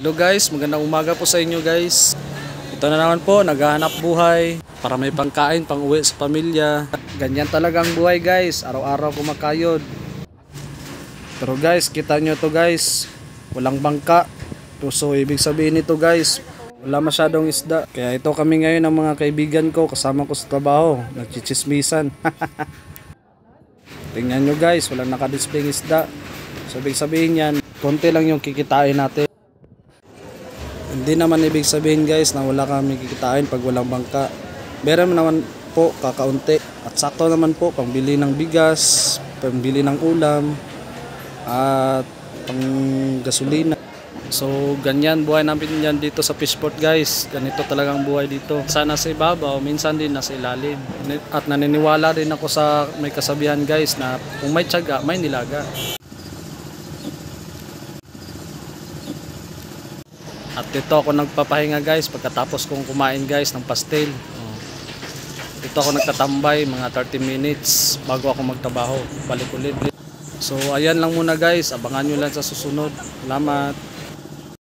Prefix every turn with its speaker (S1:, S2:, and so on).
S1: Hello guys, magandang umaga po sa inyo guys. Ito na naman po, naghahanap buhay para may pangkain, pang uwi sa pamilya. Ganyan talagang buhay guys, araw-araw kumakayod. Pero guys, kita nyo to guys, walang bangka. So ibig sabihin nito guys, wala masyadong isda. Kaya ito kami ngayon ng mga kaibigan ko, kasama ko sa trabaho, nagchichismisan. Tingnan nyo guys, walang nakadisplay isda. So ibig sabihin yan, konti lang yung kikitain natin. Hindi naman ibig sabihin guys na wala kami kikitain pag walang bangka. Meron naman po kakaunti. At sakto naman po pangbili ng bigas, pangbili ng ulam, at pang gasolina. So ganyan buhay namin yan dito sa Fishport guys. Ganito talagang buhay dito. Sana sa ibabaw, minsan din nasa ilalim. At naniniwala rin ako sa may kasabihan guys na kung may tiyaga, may nilaga. At dito ako nagpapahinga guys pagkatapos kong kumain guys ng pastel. Dito ako nagtatambay mga 30 minutes bago ako magtrabaho. Balik ulit. So ayan lang muna guys, abangan nyo lang sa susunod. Salamat.